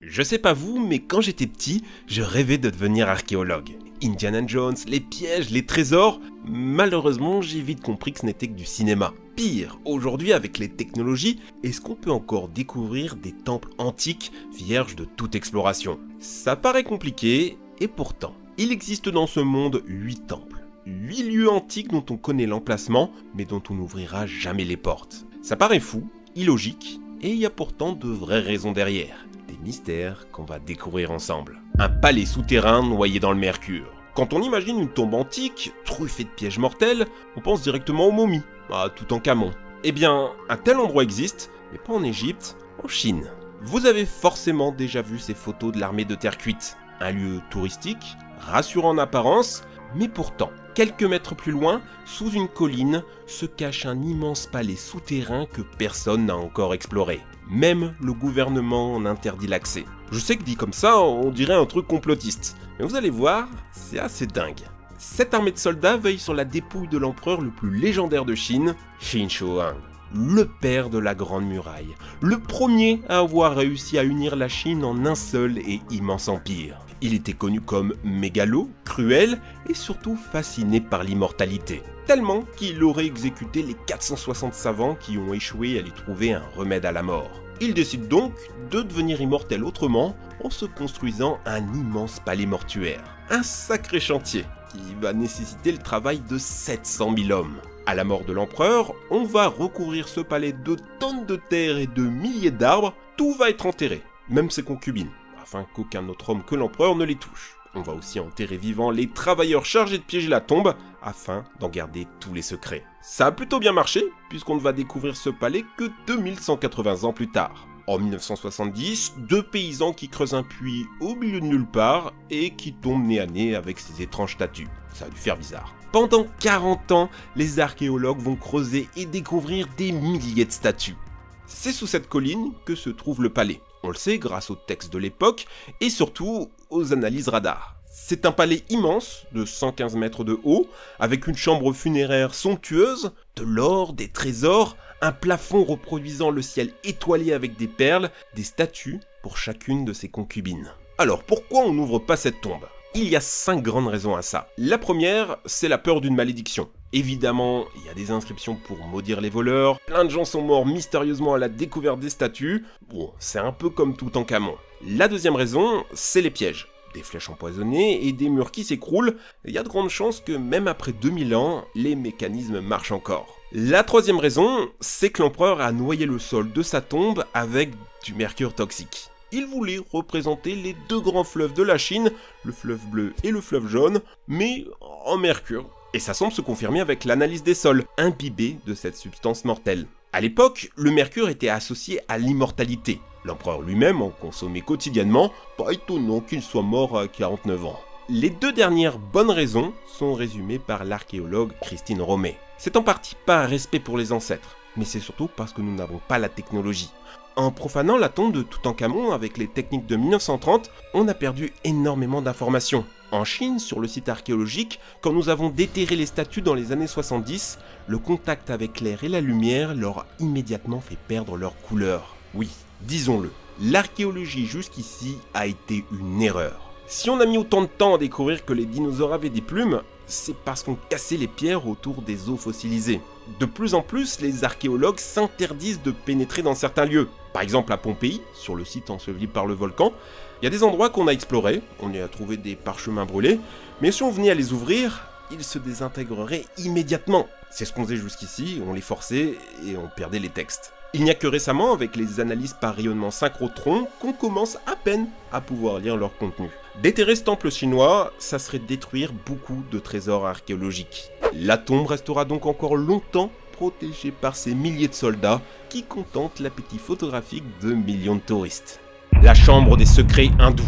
Je sais pas vous, mais quand j'étais petit, je rêvais de devenir archéologue. Indiana Jones, les pièges, les trésors, malheureusement j'ai vite compris que ce n'était que du cinéma. Pire, aujourd'hui avec les technologies, est-ce qu'on peut encore découvrir des temples antiques vierges de toute exploration? Ça paraît compliqué, et pourtant, il existe dans ce monde 8 temples. 8 lieux antiques dont on connaît l'emplacement, mais dont on n'ouvrira jamais les portes. Ça paraît fou, illogique, et il y a pourtant de vraies raisons derrière. Des mystères qu'on va découvrir ensemble. Un palais souterrain noyé dans le mercure. Quand on imagine une tombe antique, truffée de pièges mortels, on pense directement aux momies, à Toutankhamon. Eh bien, un tel endroit existe, mais pas en Égypte, en Chine. Vous avez forcément déjà vu ces photos de l'armée de terre cuite. Un lieu touristique, rassurant en apparence, mais pourtant, quelques mètres plus loin, sous une colline, se cache un immense palais souterrain que personne n'a encore exploré. Même le gouvernement en interdit l'accès. Je sais que dit comme ça, on dirait un truc complotiste. Mais vous allez voir, c'est assez dingue. Cette armée de soldats veille sur la dépouille de l'empereur le plus légendaire de Chine, Qin Shi Huang, le père de la Grande Muraille, le premier à avoir réussi à unir la Chine en un seul et immense empire. Il était connu comme mégalo, cruel et surtout fasciné par l'immortalité. Tellement qu'il aurait exécuté les 460 savants qui ont échoué à lui trouver un remède à la mort. Il décide donc de devenir immortel autrement en se construisant un immense palais mortuaire. Un sacré chantier qui va nécessiter le travail de 700 000 hommes. À la mort de l'empereur, on va recouvrir ce palais de tonnes de terre et de milliers d'arbres. Tout va être enterré, même ses concubines, afin qu'aucun autre homme que l'empereur ne les touche. On va aussi enterrer vivants les travailleurs chargés de piéger la tombe, afin d'en garder tous les secrets. Ça a plutôt bien marché, puisqu'on ne va découvrir ce palais que 2180 ans plus tard. En 1970, 2 paysans qui creusent un puits au milieu de nulle part et qui tombent nez à nez avec ces étranges statues. Ça a dû faire bizarre. Pendant 40 ans, les archéologues vont creuser et découvrir des milliers de statues. C'est sous cette colline que se trouve le palais. On le sait grâce aux textes de l'époque et surtout aux analyses radar. C'est un palais immense de 115 mètres de haut, avec une chambre funéraire somptueuse, de l'or, des trésors, un plafond reproduisant le ciel étoilé avec des perles, des statues pour chacune de ses concubines. Alors pourquoi on n'ouvre pas cette tombe ? Il y a 5 grandes raisons à ça. La première, c'est la peur d'une malédiction. Évidemment, il y a des inscriptions pour maudire les voleurs, plein de gens sont morts mystérieusement à la découverte des statues, bon, c'est un peu comme Toutankhamon. La deuxième raison, c'est les pièges. Des flèches empoisonnées et des murs qui s'écroulent, il y a de grandes chances que même après 2000 ans, les mécanismes marchent encore. La troisième raison, c'est que l'empereur a noyé le sol de sa tombe avec du mercure toxique. Il voulait représenter les 2 grands fleuves de la Chine, le fleuve bleu et le fleuve jaune, mais en mercure. Et ça semble se confirmer avec l'analyse des sols, imbibés de cette substance mortelle. À l'époque, le mercure était associé à l'immortalité. L'empereur lui-même en consommait quotidiennement, pas étonnant qu'il soit mort à 49 ans. Les 2 dernières bonnes raisons sont résumées par l'archéologue Christine Romay. C'est en partie pas un respect pour les ancêtres, mais c'est surtout parce que nous n'avons pas la technologie. En profanant la tombe de Toutankhamon avec les techniques de 1930, on a perdu énormément d'informations. En Chine, sur le site archéologique, quand nous avons déterré les statues dans les années 70, le contact avec l'air et la lumière leur a immédiatement fait perdre leur couleur. Oui, disons-le, l'archéologie jusqu'ici a été une erreur. Si on a mis autant de temps à découvrir que les dinosaures avaient des plumes, c'est parce qu'on cassait les pierres autour des os fossilisés. De plus en plus, les archéologues s'interdisent de pénétrer dans certains lieux. Par exemple à Pompéi, sur le site enseveli par le volcan, il y a des endroits qu'on a explorés, on y a trouvé des parchemins brûlés, mais si on venait à les ouvrir, ils se désintégreraient immédiatement. C'est ce qu'on faisait jusqu'ici, on les forçait et on perdait les textes. Il n'y a que récemment, avec les analyses par rayonnement synchrotron, qu'on commence à peine à pouvoir lire leur contenu. Déterrer ce temple chinois, ça serait détruire beaucoup de trésors archéologiques. La tombe restera donc encore longtemps protégée par ces milliers de soldats qui contentent l'appétit photographique de millions de touristes. La chambre des secrets hindous.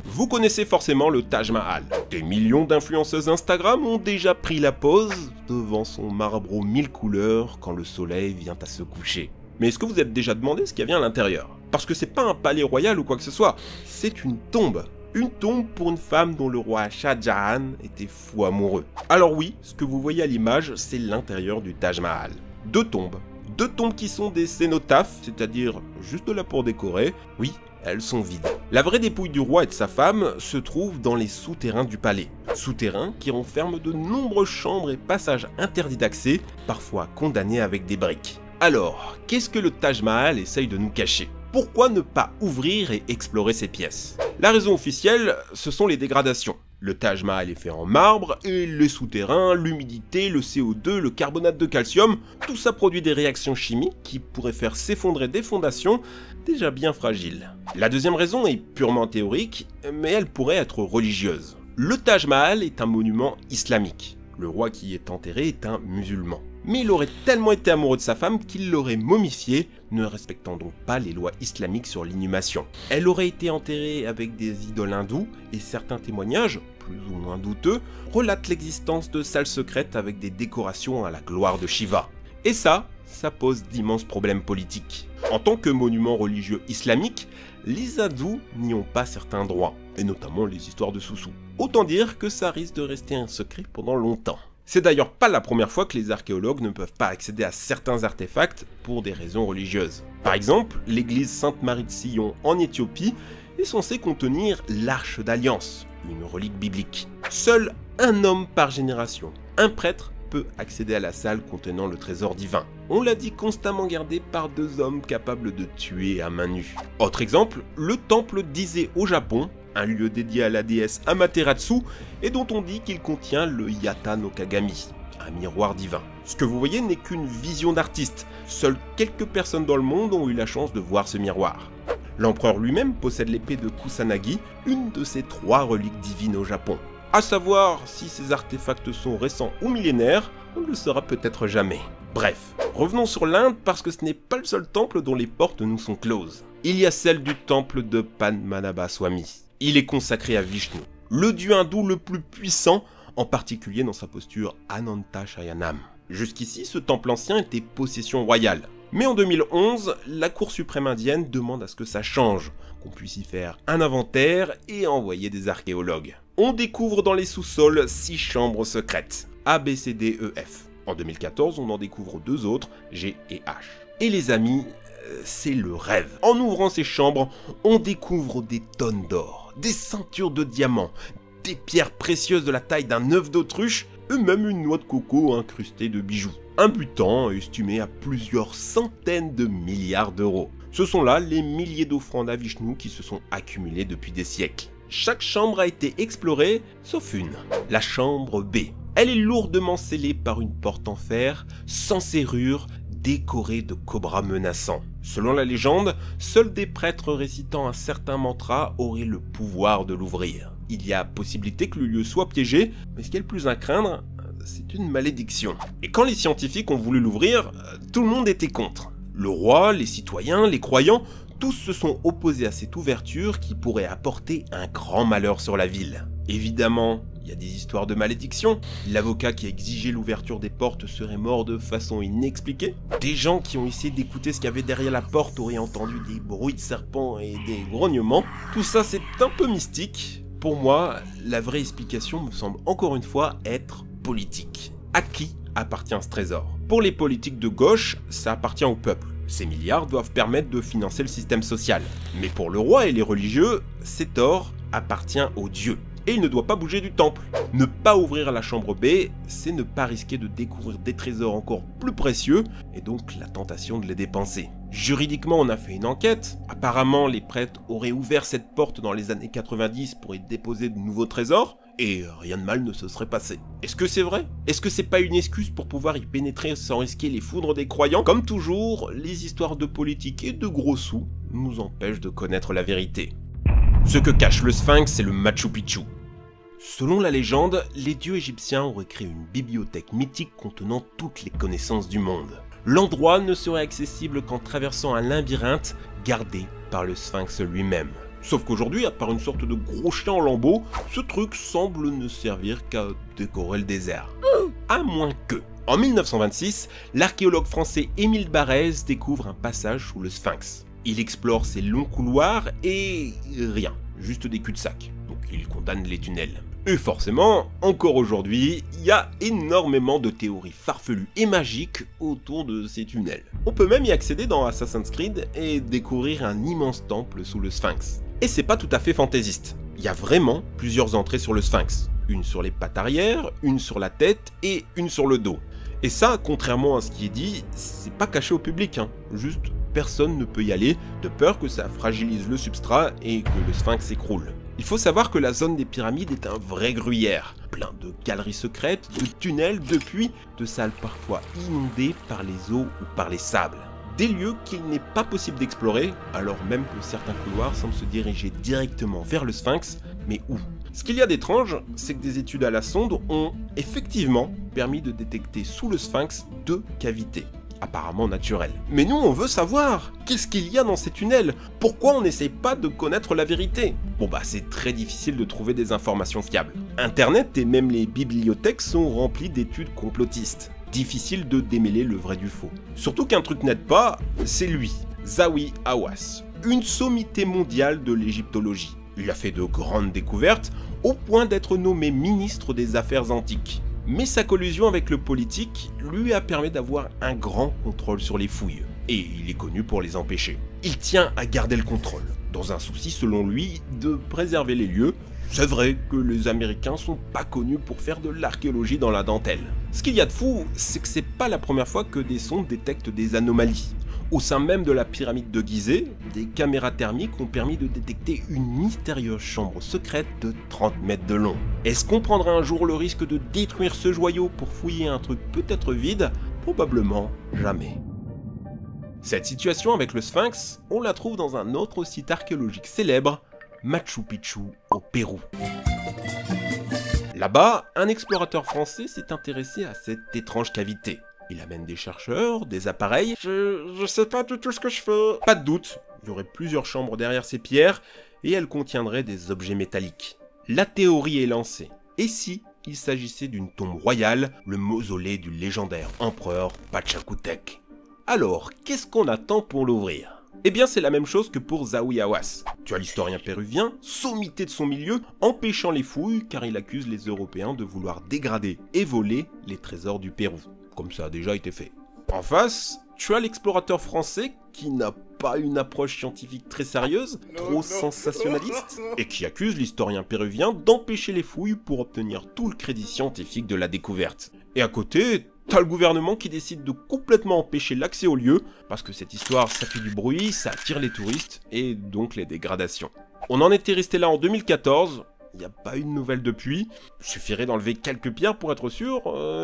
Vous connaissez forcément le Taj Mahal. Des millions d'influenceuses Instagram ont déjà pris la pose devant son marbre aux 1000 couleurs quand le soleil vient à se coucher. Mais est-ce que vous êtes déjà demandé ce qu'il y avait à l'intérieur? Parce que c'est pas un palais royal ou quoi que ce soit, c'est une tombe. Une tombe pour une femme dont le roi Shah Jahan était fou amoureux. Alors oui, ce que vous voyez à l'image, c'est l'intérieur du Taj Mahal. 2 tombes. 2 tombes qui sont des cénotaphes, c'est-à-dire juste là pour décorer. Oui, elles sont vides. La vraie dépouille du roi et de sa femme se trouve dans les souterrains du palais. Souterrains qui renferment de nombreuses chambres et passages interdits d'accès, parfois condamnés avec des briques. Alors, qu'est-ce que le Taj Mahal essaye de nous cacher? Pourquoi ne pas ouvrir et explorer ces pièces? La raison officielle, ce sont les dégradations. Le Taj Mahal est fait en marbre et les souterrains, l'humidité, le CO2, le carbonate de calcium, tout ça produit des réactions chimiques qui pourraient faire s'effondrer des fondations déjà bien fragiles. La deuxième raison est purement théorique, mais elle pourrait être religieuse. Le Taj Mahal est un monument islamique. Le roi qui y est enterré est un musulman. Mais il aurait tellement été amoureux de sa femme qu'il l'aurait momifiée, ne respectant donc pas les lois islamiques sur l'inhumation. Elle aurait été enterrée avec des idoles hindoues, et certains témoignages, plus ou moins douteux, relatent l'existence de salles secrètes avec des décorations à la gloire de Shiva. Et ça pose d'immenses problèmes politiques. En tant que monument religieux islamique, les hindous n'y ont pas certains droits, et notamment les histoires de Soussou. Autant dire que ça risque de rester un secret pendant longtemps. C'est d'ailleurs pas la première fois que les archéologues ne peuvent pas accéder à certains artefacts pour des raisons religieuses. Par exemple, l'église Sainte-Marie de Sion en Éthiopie est censée contenir l'Arche d'Alliance, une relique biblique. Seul un homme par génération, un prêtre, peut accéder à la salle contenant le trésor divin. On l'a dit constamment gardé par 2 hommes capables de tuer à main nue. Autre exemple, le temple d'Ise au Japon, un lieu dédié à la déesse Amaterasu et dont on dit qu'il contient le Yata no Kagami, un miroir divin. Ce que vous voyez n'est qu'une vision d'artiste, seules quelques personnes dans le monde ont eu la chance de voir ce miroir. L'empereur lui-même possède l'épée de Kusanagi, une de ces 3 reliques divines au Japon. À savoir si ces artefacts sont récents ou millénaires, on ne le saura peut-être jamais. Bref, revenons sur l'Inde parce que ce n'est pas le seul temple dont les portes nous sont closes. Il y a celle du temple de Padmanabha Swami. Il est consacré à Vishnu, le dieu hindou le plus puissant, en particulier dans sa posture Ananta Shayanam. Jusqu'ici, ce temple ancien était possession royale. Mais en 2011, la Cour suprême indienne demande à ce que ça change, qu'on puisse y faire un inventaire et envoyer des archéologues. On découvre dans les sous-sols 6 chambres secrètes, A, B, C, D, E, F. En 2014, on en découvre 2 autres, G et H. Et les amis, c'est le rêve. En ouvrant ces chambres, on découvre des tonnes d'or, des ceintures de diamants, des pierres précieuses de la taille d'un œuf d'autruche, et même une noix de coco incrustée de bijoux. Un butin estimé à plusieurs centaines de milliards d'euros. Ce sont là les milliers d'offrandes à Vishnu qui se sont accumulées depuis des siècles. Chaque chambre a été explorée, sauf une, la chambre B. Elle est lourdement scellée par une porte en fer, sans serrure, décorée de cobras menaçants. Selon la légende, seuls des prêtres récitant un certain mantra auraient le pouvoir de l'ouvrir. Il y a possibilité que le lieu soit piégé, mais ce qui est le plus à craindre, c'est une malédiction. Et quand les scientifiques ont voulu l'ouvrir, tout le monde était contre. Le roi, les citoyens, les croyants, tous se sont opposés à cette ouverture qui pourrait apporter un grand malheur sur la ville. Évidemment, il y a des histoires de malédiction. L'avocat qui a exigé l'ouverture des portes serait mort de façon inexpliquée. Des gens qui ont essayé d'écouter ce qu'il y avait derrière la porte auraient entendu des bruits de serpents et des grognements. Tout ça, c'est un peu mystique. Pour moi, la vraie explication me semble encore une fois être politique. À qui appartient ce trésor? Pour les politiques de gauche, ça appartient au peuple. Ces milliards doivent permettre de financer le système social. Mais pour le roi et les religieux, cet or appartient aux dieux. Et il ne doit pas bouger du temple. Ne pas ouvrir la chambre B, c'est ne pas risquer de découvrir des trésors encore plus précieux, et donc la tentation de les dépenser. Juridiquement, on a fait une enquête. Apparemment, les prêtres auraient ouvert cette porte dans les années 90 pour y déposer de nouveaux trésors, et rien de mal ne se serait passé. Est-ce que c'est vrai? Est-ce que c'est pas une excuse pour pouvoir y pénétrer sans risquer les foudres des croyants? Comme toujours, les histoires de politique et de gros sous nous empêchent de connaître la vérité. Ce que cache le Sphinx, c'est le Machu Picchu. Selon la légende, les dieux égyptiens auraient créé une bibliothèque mythique contenant toutes les connaissances du monde. L'endroit ne serait accessible qu'en traversant un labyrinthe gardé par le Sphinx lui-même. Sauf qu'aujourd'hui, à part une sorte de gros chien en lambeaux, ce truc semble ne servir qu'à décorer le désert. À moins que... En 1926, l'archéologue français Émile Barrès découvre un passage sous le Sphinx. Il explore ses longs couloirs et... rien, juste des cul-de-sac. Donc il condamne les tunnels. Et forcément, encore aujourd'hui, il y a énormément de théories farfelues et magiques autour de ces tunnels. On peut même y accéder dans Assassin's Creed et découvrir un immense temple sous le Sphinx. Et c'est pas tout à fait fantaisiste. Il y a vraiment plusieurs entrées sur le Sphinx. Une sur les pattes arrière, une sur la tête et une sur le dos. Et ça, contrairement à ce qui est dit, c'est pas caché au public, hein. Juste, personne ne peut y aller, de peur que ça fragilise le substrat et que le Sphinx s'écroule. Il faut savoir que la zone des pyramides est un vrai gruyère, plein de galeries secrètes, de tunnels, de puits, de salles parfois inondées par les eaux ou par les sables. Des lieux qu'il n'est pas possible d'explorer, alors même que certains couloirs semblent se diriger directement vers le Sphinx, mais où? Ce qu'il y a d'étrange, c'est que des études à la sonde ont effectivement permis de détecter sous le Sphinx 2 cavités, apparemment naturelles. Mais nous, on veut savoir, qu'est-ce qu'il y a dans ces tunnels? Pourquoi on n'essaye pas de connaître la vérité? Bon bah c'est très difficile de trouver des informations fiables. Internet et même les bibliothèques sont remplies d'études complotistes. Difficile de démêler le vrai du faux. Surtout qu'un truc n'aide pas, c'est lui, Zawi Hawass, une sommité mondiale de l'égyptologie. Il a fait de grandes découvertes, au point d'être nommé ministre des Affaires antiques. Mais sa collusion avec le politique lui a permis d'avoir un grand contrôle sur les fouilles. Et il est connu pour les empêcher. Il tient à garder le contrôle, dans un souci selon lui de préserver les lieux. C'est vrai que les Américains sont pas connus pour faire de l'archéologie dans la dentelle. Ce qu'il y a de fou, c'est que c'est pas la première fois que des sondes détectent des anomalies. Au sein même de la pyramide de Gizeh, des caméras thermiques ont permis de détecter une mystérieuse chambre secrète de 30 mètres de long. Est-ce qu'on prendra un jour le risque de détruire ce joyau pour fouiller un truc peut-être vide? Probablement jamais. Cette situation avec le Sphinx, on la trouve dans un autre site archéologique célèbre, Machu Picchu au Pérou. Là-bas, un explorateur français s'est intéressé à cette étrange cavité. Il amène des chercheurs, des appareils. Je sais pas du tout ce que je fais. Pas de doute, il y aurait plusieurs chambres derrière ces pierres et elles contiendraient des objets métalliques. La théorie est lancée. Et si il s'agissait d'une tombe royale, le mausolée du légendaire empereur Pachacutec? Alors, qu'est-ce qu'on attend pour l'ouvrir? Eh bien c'est la même chose que pour Zawi Hawass. Tu as l'historien péruvien, sommité de son milieu, empêchant les fouilles car il accuse les Européens de vouloir dégrader et voler les trésors du Pérou, comme ça a déjà été fait. En face, tu as l'explorateur français qui n'a pas une approche scientifique très sérieuse, trop sensationnaliste, et qui accuse l'historien péruvien d'empêcher les fouilles pour obtenir tout le crédit scientifique de la découverte. Et à côté, t'as le gouvernement qui décide de complètement empêcher l'accès au lieu, parce que cette histoire, ça fait du bruit, ça attire les touristes, et donc les dégradations. On en était resté là en 2014, il n'y a pas eu de nouvelles depuis, il suffirait d'enlever quelques pierres pour être sûr,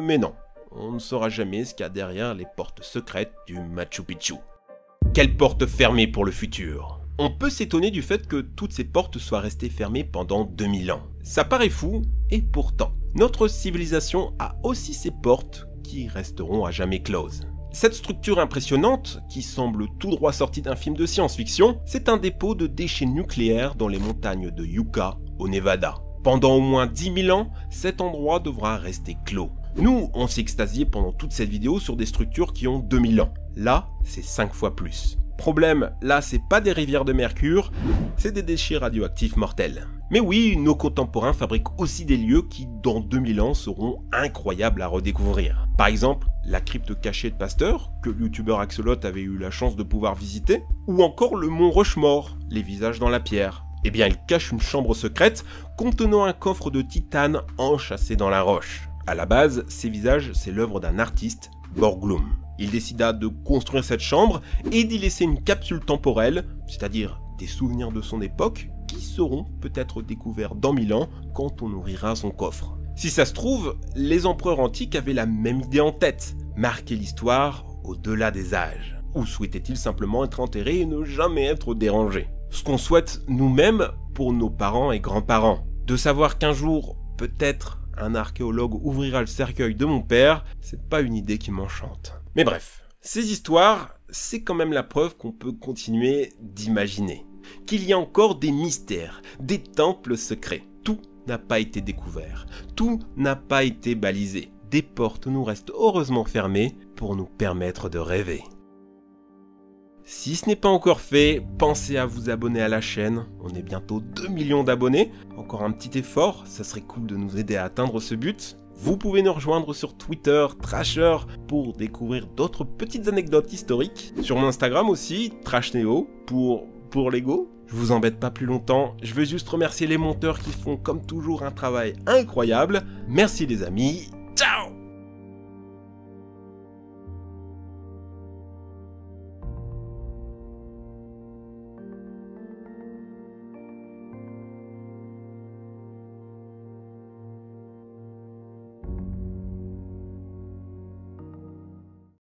mais non. On ne saura jamais ce qu'il y a derrière les portes secrètes du Machu Picchu. Quelle porte fermée pour le futur? On peut s'étonner du fait que toutes ces portes soient restées fermées pendant 2000 ans. Ça paraît fou, et pourtant, notre civilisation a aussi ses portes qui resteront à jamais closes. Cette structure impressionnante, qui semble tout droit sortie d'un film de science-fiction, c'est un dépôt de déchets nucléaires dans les montagnes de Yucca, au Nevada. Pendant au moins 10 000 ans, cet endroit devra rester clos. Nous, on s'est extasié pendant toute cette vidéo sur des structures qui ont 2000 ans. Là, c'est 5 fois plus. Problème, là, c'est pas des rivières de mercure, c'est des déchets radioactifs mortels. Mais oui, nos contemporains fabriquent aussi des lieux qui, dans 2000 ans, seront incroyables à redécouvrir. Par exemple, la crypte cachée de Pasteur, que le youtubeur Axolot avait eu la chance de pouvoir visiter, ou encore le mont Rushmore, les visages dans la pierre. Eh bien, il cache une chambre secrète contenant un coffre de titane enchâssé dans la roche. À la base, ces visages, c'est l'œuvre d'un artiste, Borglum. Il décida de construire cette chambre et d'y laisser une capsule temporelle, c'est-à-dire des souvenirs de son époque, qui seront peut-être découverts dans 1000 ans quand on ouvrira son coffre. Si ça se trouve, les empereurs antiques avaient la même idée en tête, marquer l'histoire au-delà des âges. Ou souhaitaient-ils simplement être enterrés et ne jamais être dérangés? Ce qu'on souhaite nous-mêmes pour nos parents et grands-parents. De savoir qu'un jour, peut-être, un archéologue ouvrira le cercueil de mon père, c'est pas une idée qui m'enchante. Mais bref, ces histoires, c'est quand même la preuve qu'on peut continuer d'imaginer. Qu'il y a encore des mystères, des temples secrets. Tout n'a pas été découvert, tout n'a pas été balisé. Des portes nous restent heureusement fermées pour nous permettre de rêver. Si ce n'est pas encore fait, pensez à vous abonner à la chaîne, on est bientôt 2 millions d'abonnés, encore un petit effort, ça serait cool de nous aider à atteindre ce but. Vous pouvez nous rejoindre sur Twitter, Trasher, pour découvrir d'autres petites anecdotes historiques. Sur mon Instagram aussi, TrashNeo, pour Lego. Je vous embête pas plus longtemps, je veux juste remercier les monteurs qui font comme toujours un travail incroyable. Merci les amis, ciao!